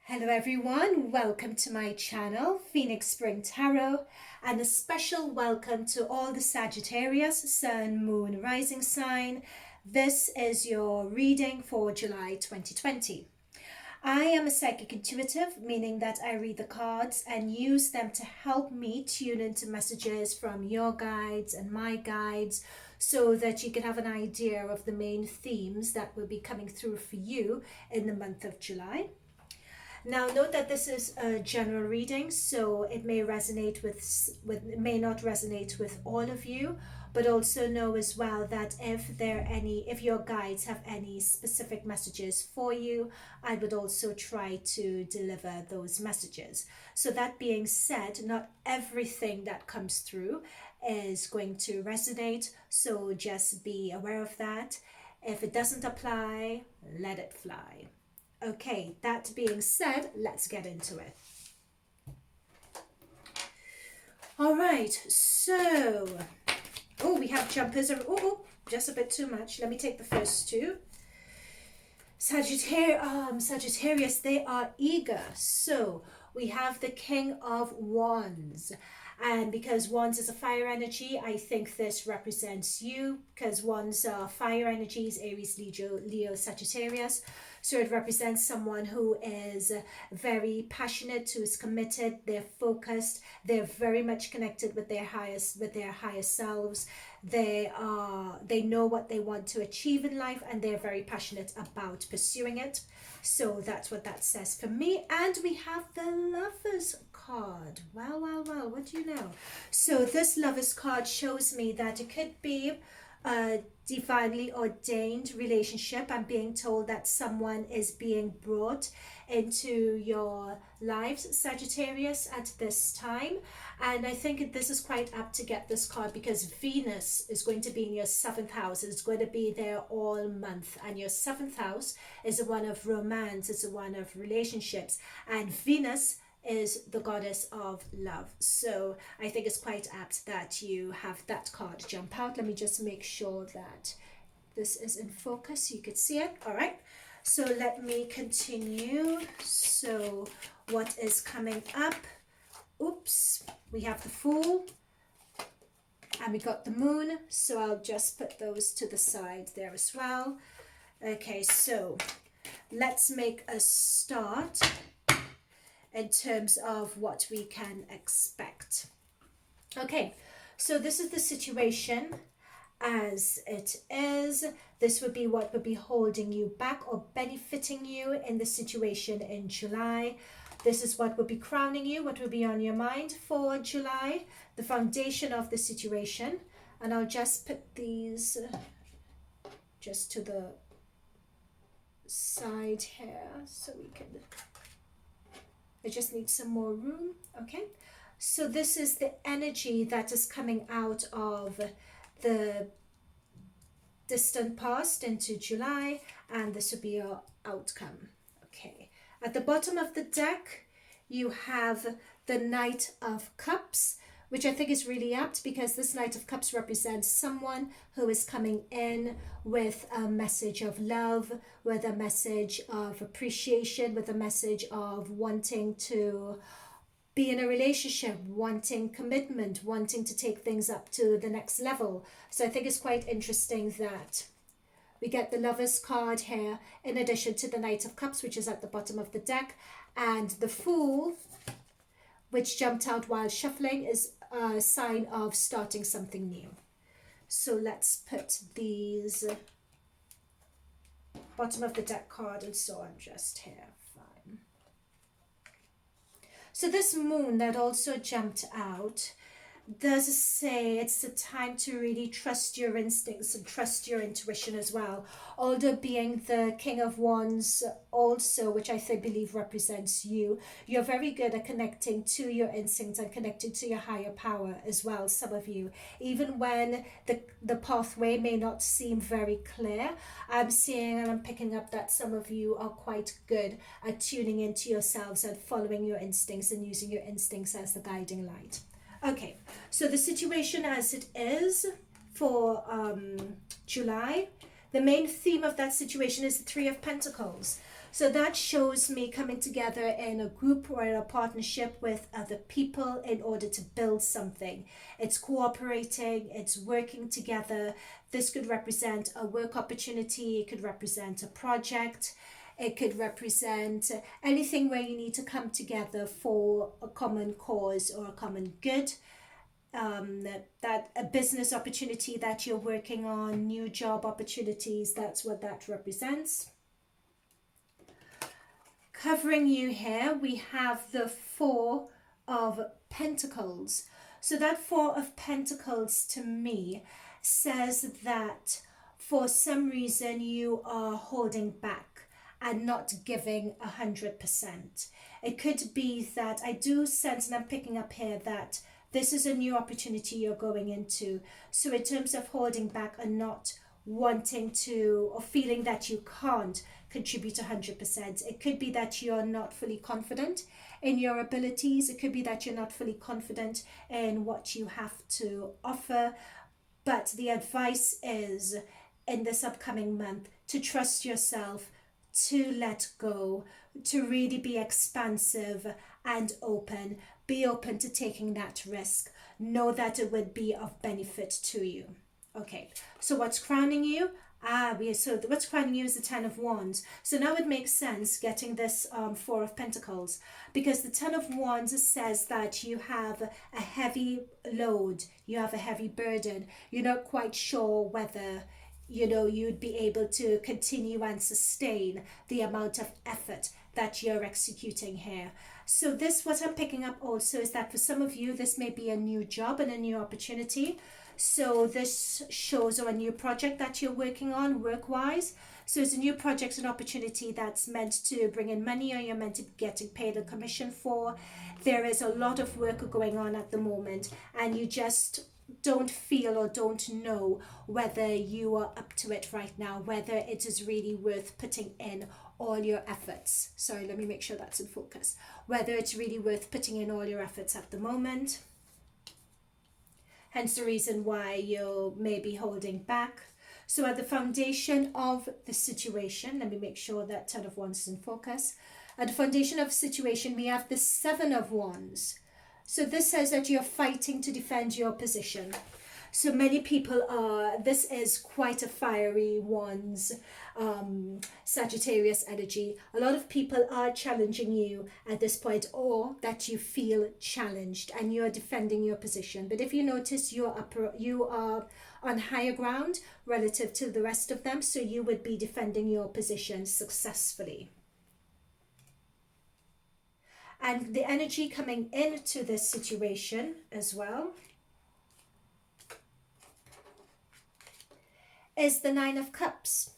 Hello everyone, welcome to my channel, Phoenix Spring Tarot, and a special welcome to all the Sagittarius, Sun, Moon, Rising sign. This is your reading for July 2020. I am a psychic intuitive, meaning that I read the cards and use them to help me tune into messages from your guides and my guides so that you can have an idea of the main themes that will be coming through for you in the month of July. Now note that this is a general reading, so it may resonate it may not resonate with all of you, but also know as well that if your guides have any specific messages for you, I would also try to deliver those messages. So that being said, not everything that comes through is going to resonate, so just be aware of that. If it doesn't apply, let it fly. Okay, that being said, let's get into it. All right, so, we have jumpers. Just a bit too much. Let me take the first two. Sagittarius, they are eager. So we have the King of Wands. And because Wands is a fire energy, I think this represents you, because Wands are fire energies, Aries, Leo, Sagittarius. So it represents someone who is very passionate, who is committed, they're focused, they're very much connected with their higher selves. They know what they want to achieve in life, and they're very passionate about pursuing it. So that's what that says for me. And we have the Lovers card. Well, what do you know? So this Lovers card shows me that it could be a divinely ordained relationship. I'm being told that someone is being brought into your lives, Sagittarius, at this time. And I think this is quite apt to get this card because Venus is going to be in your 7th house. It's going to be there all month. And your 7th house is the one of romance. It's the one of relationships. And Venus is the goddess of love. So I think it's quite apt that you have that card jump out. Let me just make sure that this is in focus so you could see it. All right. So let me continue. So what is coming up? Oops, we have the Fool and we got the Moon. So I'll just put those to the side there as well. Okay, so let's make a start in terms of what we can expect. Okay, so this is the situation as it is. This would be what would be holding you back or benefiting you in the situation in July. This is what would be crowning you, what would be on your mind for July, the foundation of the situation. And I'll just put these just to the side here so we can... I just need some more room. Okay, so this is the energy that is coming out of the distant past into July, and this will be your outcome. Okay, at the bottom of the deck you have the Knight of Cups, which I think is really apt because this Knight of Cups represents someone who is coming in with a message of love, with a message of appreciation, with a message of wanting to be in a relationship, wanting commitment, wanting to take things up to the next level. So I think it's quite interesting that we get the Lovers card here in addition to the Knight of Cups, which is at the bottom of the deck, and the Fool, which jumped out while shuffling, is a sign of starting something new. So let's put these bottom of the deck card and so on just here. Fine. So this Moon that also jumped out does say it's the time to really trust your instincts and trust your intuition as well. Although being the King of Wands also, which I believe represents you, you're very good at connecting to your instincts and connecting to your higher power as well, some of you. Even when the pathway may not seem very clear, I'm seeing and I'm picking up that some of you are quite good at tuning into yourselves and following your instincts and using your instincts as the guiding light. Okay, so the situation as it is for July, the main theme of that situation is the Three of Pentacles. So that shows me coming together in a group or in a partnership with other people in order to build something. It's cooperating, it's working together. This could represent a work opportunity, it could represent a project, it could represent anything where you need to come together for a common cause or a common good. That a business opportunity that you're working on, new job opportunities, that's what that represents. Covering you here, we have the Four of Pentacles. So that Four of Pentacles to me says that for some reason you are holding back and not giving 100%. It could be that I do sense, and I'm picking up here, that this is a new opportunity you're going into. So in terms of holding back and not wanting to, or feeling that you can't contribute 100%, it could be that you're not fully confident in your abilities. It could be that you're not fully confident in what you have to offer. But the advice is in this upcoming month to trust yourself, to let go, to really be expansive and open. Be open to taking that risk. Know that it would be of benefit to you. Okay, so what's crowning you? So what's crowning you is the Ten of Wands. So now it makes sense getting this Four of Pentacles, because the Ten of Wands says that you have a heavy load, you have a heavy burden. You're not quite sure whether you'd be able to continue and sustain the amount of effort that you're executing here. So this, what I'm picking up also, is that for some of you, this may be a new job and a new opportunity. So this shows, or a new project that you're working on work-wise. So it's a new project and opportunity that's meant to bring in money, or you're meant to be getting paid a commission for. There is a lot of work going on at the moment, and you just don't feel or don't know whether you are up to it right now, whether it is really worth putting in all your efforts. Sorry, let me make sure that's in focus. Whether it's really worth putting in all your efforts at the moment. Hence the reason why you may be holding back. So at the foundation of the situation, let me make sure that Ten of Wands is in focus. At the foundation of the situation, we have the Seven of Wands. So this says that you're fighting to defend your position. So many people are, this is quite a fiery Wands, Sagittarius energy. A lot of people are challenging you at this point, or that you feel challenged and you're defending your position. But if you notice, you are on higher ground relative to the rest of them, so you would be defending your position successfully. And the energy coming into this situation as well is the Nine of Cups.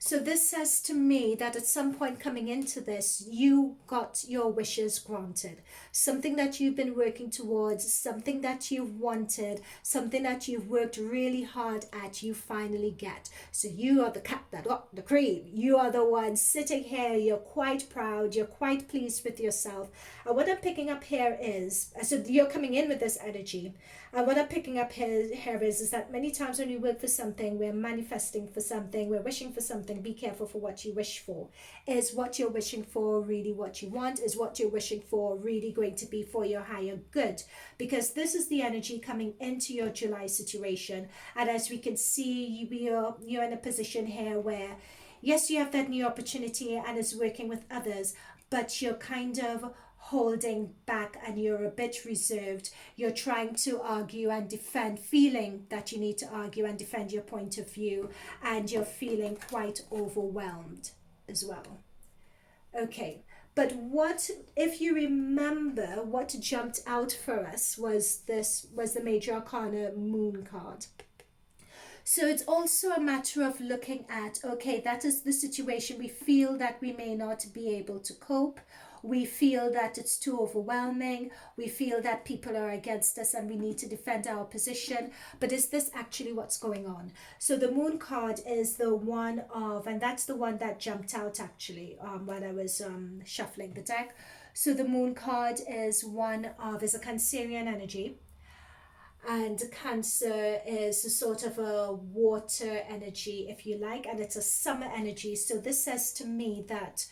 So this says to me that at some point coming into this, you got your wishes granted. Something that you've been working towards, something that you've wanted, something that you've worked really hard at, you finally get. So you are the cat that got the cream. You are the one sitting here, you're quite proud, you're quite pleased with yourself. And what I'm picking up here is, so you're coming in with this energy. And what I'm picking up here is that many times when we work for something, we're manifesting for something, we're wishing for something. Be careful for what you wish for. Is what you're wishing for really what you want? Is what you're wishing for really going to be for your higher good? Because this is the energy coming into your July situation. And as we can see, you're in a position here where, yes, you have that new opportunity and it's working with others, but you're kind of holding back and you're a bit reserved. You're trying to argue and defend, feeling that you need to argue and defend your point of view, and you're feeling quite overwhelmed as well. Okay, but what if you remember, what jumped out for us was the Major Arcana Moon card. So it's also a matter of looking at, okay, that is the situation. We feel that we may not be able to cope. We feel that it's too overwhelming. We feel that people are against us and we need to defend our position. But is this actually what's going on? So the Moon card is the one of, and that's the one that jumped out actually when I was shuffling the deck. So the Moon card is one of, is a Cancerian energy. And Cancer is a sort of a water energy, if you like, and it's a summer energy. So this says to me that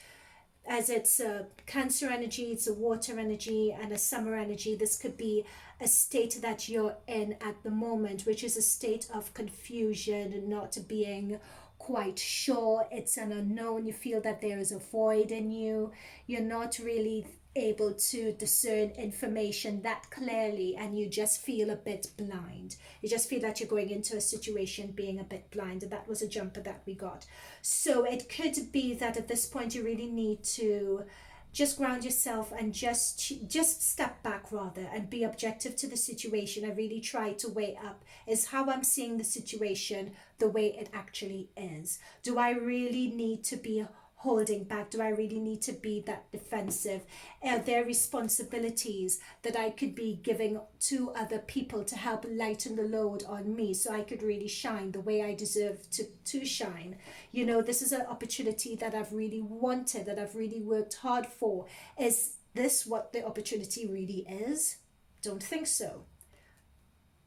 as it's a Cancer energy, it's a water energy and a summer energy. This could be a state that you're in at the moment, which is a state of confusion, not being quite sure. It's an unknown. You feel that there is a void in you. You're not really able to discern information that clearly, and you just feel a bit blind. You just feel that you're going into a situation being a bit blind, and that was a jumper that we got. So it could be that at this point you really need to just ground yourself and just step back rather, and be objective to the situation and really try to weigh up, is how I'm seeing the situation the way it actually is. Do I really need to be holding back? Do I really need to be that defensive? Are there responsibilities that I could be giving to other people to help lighten the load on me so I could really shine the way I deserve to shine? You know, this is an opportunity that I've really wanted, that I've really worked hard for. Is this what the opportunity really is? Don't think so.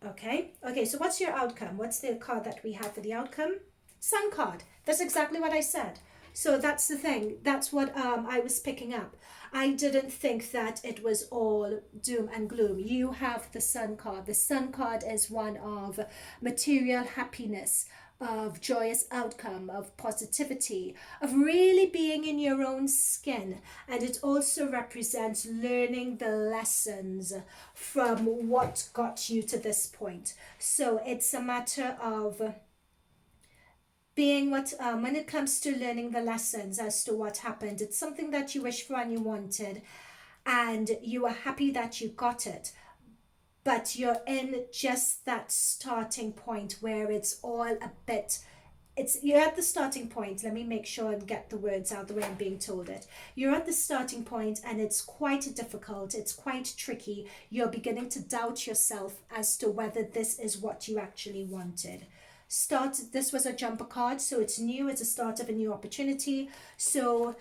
Okay, so what's your outcome? What's the card that we have for the outcome? Sun card. That's exactly what I said. So that's the thing. That's what I was picking up. I didn't think that it was all doom and gloom. You have the Sun card. The Sun card is one of material happiness, of joyous outcome, of positivity, of really being in your own skin. And it also represents learning the lessons from what got you to this point. So it's a matter of being what, when it comes to learning the lessons as to what happened, it's something that you wish for and you wanted, and you are happy that you got it, but you're in just that starting point where it's all a bit, you're at the starting point. Let me make sure and get the words out the way I'm being told it. You're at the starting point and it's quite difficult, it's quite tricky. You're beginning to doubt yourself as to whether this is what you actually wanted. This was a jumper card, so it's new, it's a start of a new opportunity. So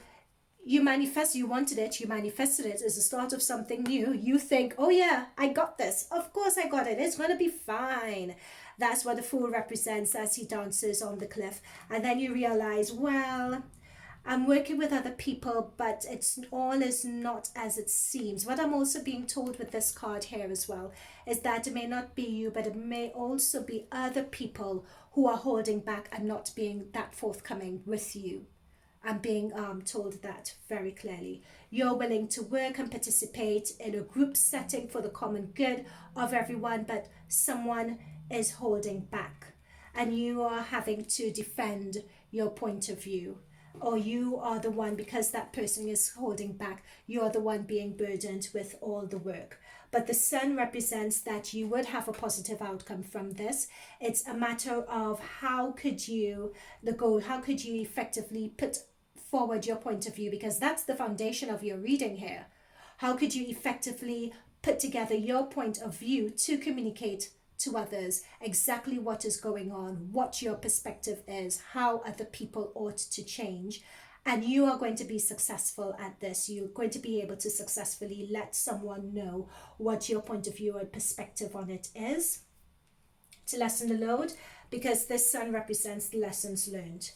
you wanted it, you manifested it as a start of something new. You think, oh yeah, I got this, of course I got it, it's going to be fine. That's what the Fool represents as he dances on the cliff. And then you realize, well, I'm working with other people, but all is not as it seems. What I'm also being told with this card here as well is that it may not be you, but it may also be other people who are holding back and not being that forthcoming with you. I'm being told that very clearly. You're willing to work and participate in a group setting for the common good of everyone, but someone is holding back and you are having to defend your point of view. Or you are the one, because that person is holding back, you're the one being burdened with all the work. But the Sun represents that you would have a positive outcome from this. It's a matter of how could you effectively put forward your point of view, because that's the foundation of your reading here. How could you effectively put together your point of view to communicate to others exactly what is going on, what your perspective is, how other people ought to change. And you are going to be successful at this. You're going to be able to successfully let someone know what your point of view and perspective on it is, to lessen the load, because this Sun represents the lessons learned.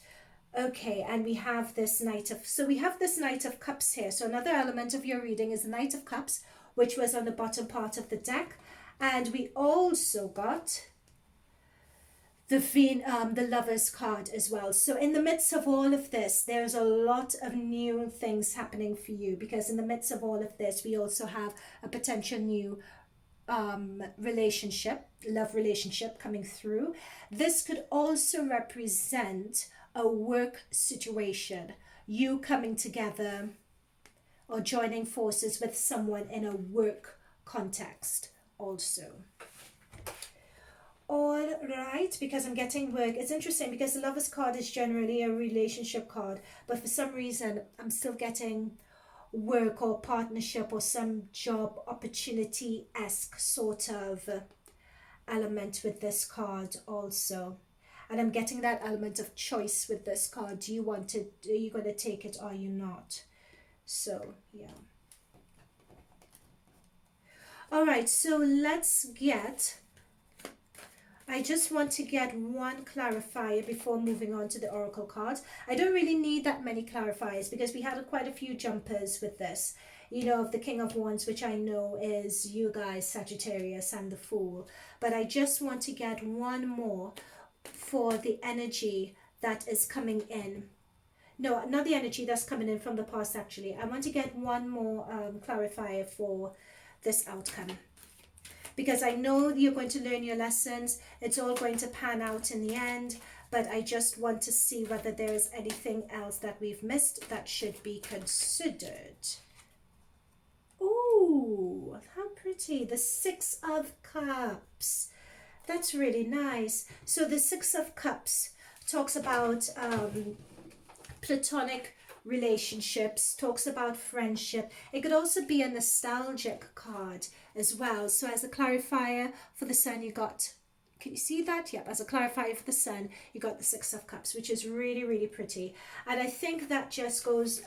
Okay, and we have this Knight of Cups here. So another element of your reading is the Knight of Cups, which was on the bottom part of the deck. And we also got the Lovers card as well. So in the midst of all of this, there's a lot of new things happening for you, because in the midst of all of this, we also have a potential new love relationship coming through. This could also represent a work situation, you coming together or joining forces with someone in a work context also. All right, because I'm getting work. It's interesting because the Lovers card is generally a relationship card, but for some reason I'm still getting work or partnership or some job opportunity-esque sort of element with this card also. And I'm getting that element of choice with this card. Are you going to take it or are you not? So yeah. All right, so let's get I just want to get one clarifier before moving on to the oracle cards. I don't really need that many clarifiers because we had quite a few jumpers with this. You know, of the King of Wands, which I know is you guys, Sagittarius, and the Fool. But I just want to get one more for the energy that is coming in. No, not the energy that's coming in from the past, actually. I want to get one more clarifier for this outcome, because I know you're going to learn your lessons. It's all going to pan out in the end, but I just want to see whether there is anything else that we've missed that should be considered. Ooh, how pretty. The Six of Cups. That's really nice. So the Six of Cups talks about platonic relationships, talks about friendship. It could also be a nostalgic card as well. So as a clarifier for the Sun, you got, can you see that? Yep, as a clarifier for the Sun, you got the Six of Cups, which is really, really pretty. And I think that just goes,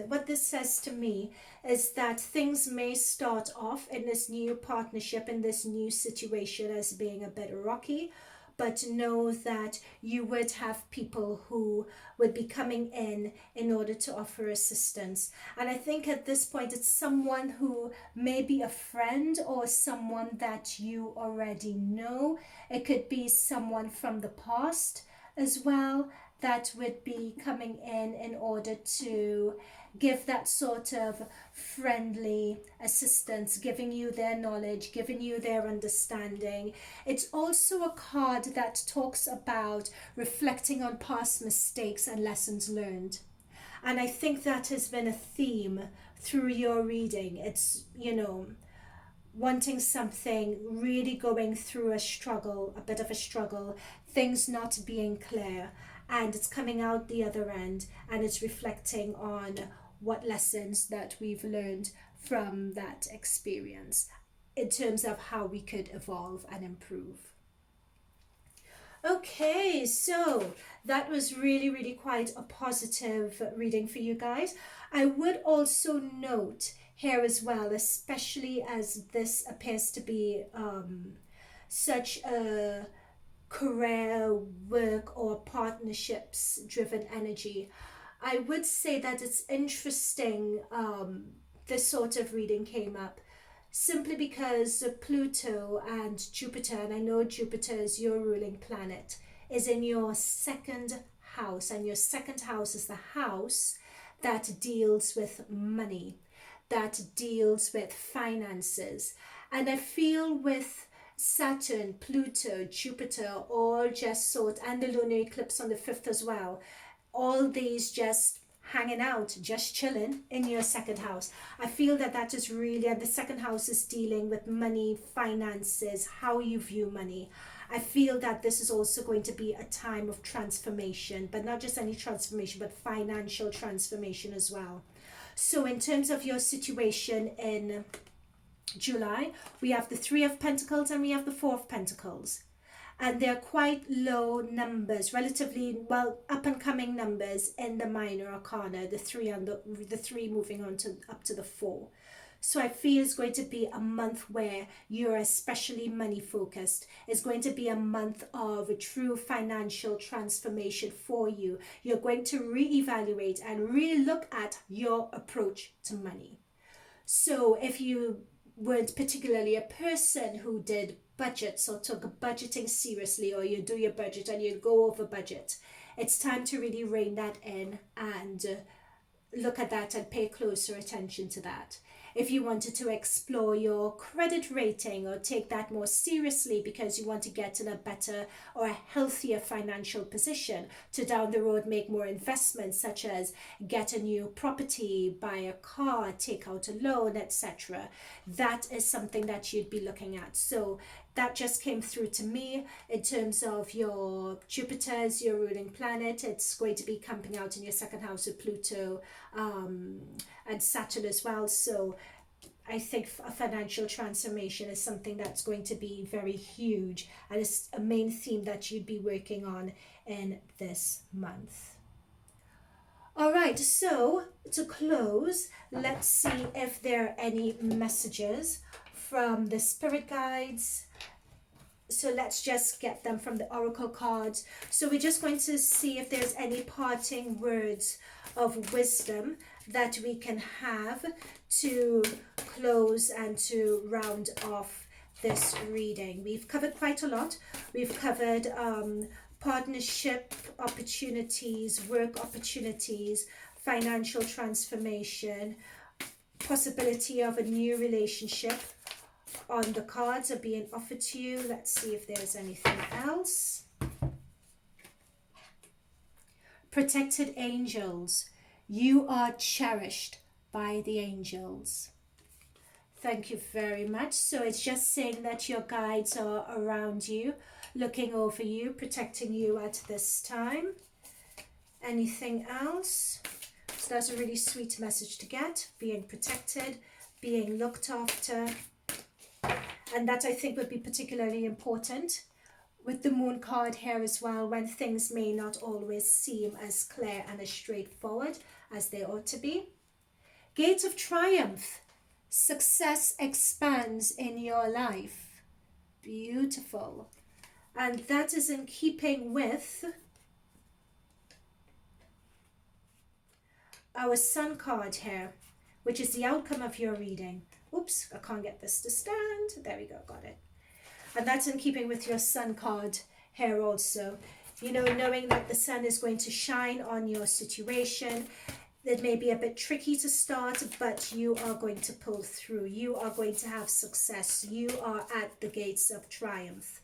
what this says to me is that things may start off in this new partnership, in this new situation, as being a bit rocky, but know that you would have people who would be coming in order to offer assistance. And I think at this point it's someone who may be a friend or someone that you already know. It could be someone from the past as well that would be coming in order to give that sort of friendly assistance, giving you their knowledge, giving you their understanding. It's also a card that talks about reflecting on past mistakes and lessons learned. And I think that has been a theme through your reading. It's, you know, wanting something, really going through a struggle, a bit of a struggle, things not being clear, and it's coming out the other end and it's reflecting on what lessons that we've learned from that experience in terms of how we could evolve and improve. Okay, so that was really, really quite a positive reading for you guys. I would also note here as well, especially as this appears to be such a career, work, or partnerships driven energy, I would say that it's interesting this sort of reading came up simply because Pluto and Jupiter, and I know Jupiter is your ruling planet, is in your second house, and your second house is the house that deals with money, that deals with finances. And I feel with Saturn, Pluto, Jupiter, all just sort, and the lunar eclipse on the 5th as well, all these just hanging out, just chilling in your second house. I feel that that is really, and the second house is dealing with money, finances, how you view money. I feel that this is also going to be a time of transformation, but not just any transformation, but financial transformation as well. So in terms of your situation in July, we have the Three of Pentacles and we have the Four of Pentacles. And they're quite low numbers, relatively well up and coming numbers in the minor arcana, the three and the three moving on to up to the 4. So I feel it's going to be a month where you're especially money focused. It's going to be a month of a true financial transformation for you. You're going to reevaluate and really look at your approach to money. So if you weren't particularly a person who did budgets or took budgeting seriously, or you do your budget and you go over budget, it's time to really rein that in and look at that and pay closer attention to that. If you wanted to explore your credit rating or take that more seriously because you want to get in a better or a healthier financial position to down the road make more investments, such as get a new property, buy a car, take out a loan, etc., that is something that you'd be looking at. So that just came through to me in terms of your Jupiter's your ruling planet. It's going to be camping out in your second house with Pluto and Saturn as well. So I think a financial transformation is something that's going to be very huge, and it's a main theme that you'd be working on in this month. All right, so to close, let's see if there are any messages from the spirit guides So let's just get them from the oracle cards. So we're just going to see if there's any parting words of wisdom that we can have to close and to round off this reading. We've covered quite a lot. We've covered partnership opportunities, work opportunities, financial transformation, possibility of a new relationship on the cards are being offered to you. Let's see if there's anything else. Protected angels. You are cherished by the angels. Thank you very much. So it's just saying that your guides are around you, looking over you, protecting you at this time. Anything else? So that's a really sweet message to get. Being protected, being looked after. And that I think would be particularly important with the moon card here as well, when things may not always seem as clear and as straightforward as they ought to be. Gate of Triumph. Success expands in your life. Beautiful. And that is in keeping with our Sun card here, which is the outcome of your reading. Oops, I can't get this to stand. There we go, got it. And that's in keeping with your Sun card here also. You know, knowing that the sun is going to shine on your situation. It may be a bit tricky to start, but you are going to pull through. You are going to have success. You are at the gates of triumph.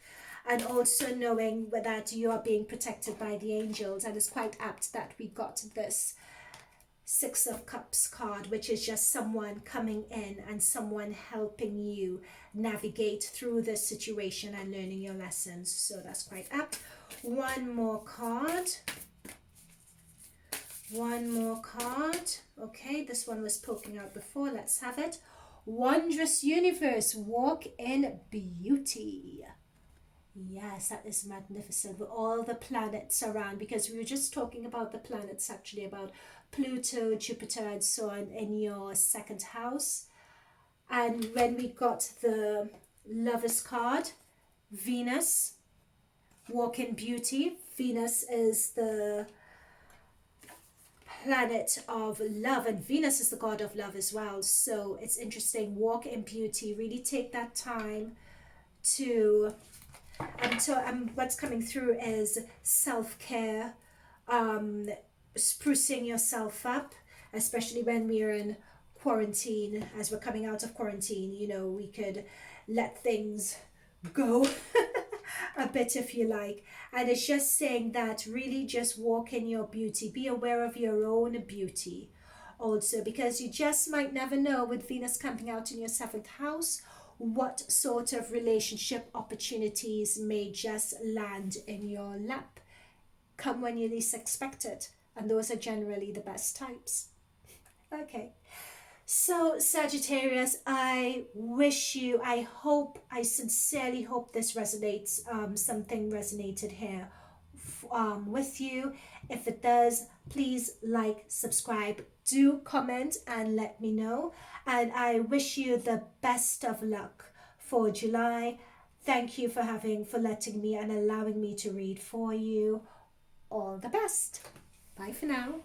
And also knowing that you are being protected by the angels. And it's quite apt that we got this Six of Cups card, which is just someone coming in and someone helping you navigate through this situation and learning your lessons. So that's quite apt. One more card. One more card. Okay, this one was poking out before. Let's have it. Wondrous universe, walk in beauty. Yes, that is magnificent with all the planets around, because we were just talking about the planets, actually about Pluto, Jupiter and so on in your second house. And when we got the Lovers card, Venus, walk in beauty. Venus is the planet of love, and Venus is the god of love as well. So it's interesting, walk in beauty. Really take that time to what's coming through is self-care, sprucing yourself up, especially when we're in quarantine. As we're coming out of quarantine, you know, we could let things go a bit, if you like. And it's just saying that really just walk in your beauty, be aware of your own beauty also, because you just might never know, with Venus camping out in your seventh house, what sort of relationship opportunities may just land in your lap, come when you least expect it. And those are generally the best types. Okay. So Sagittarius, I sincerely hope this resonates, something resonated here with you. If it does, please like, subscribe, do comment and let me know. And I wish you the best of luck for July. Thank you for letting me and allowing me to read for you. All the best. Bye for now.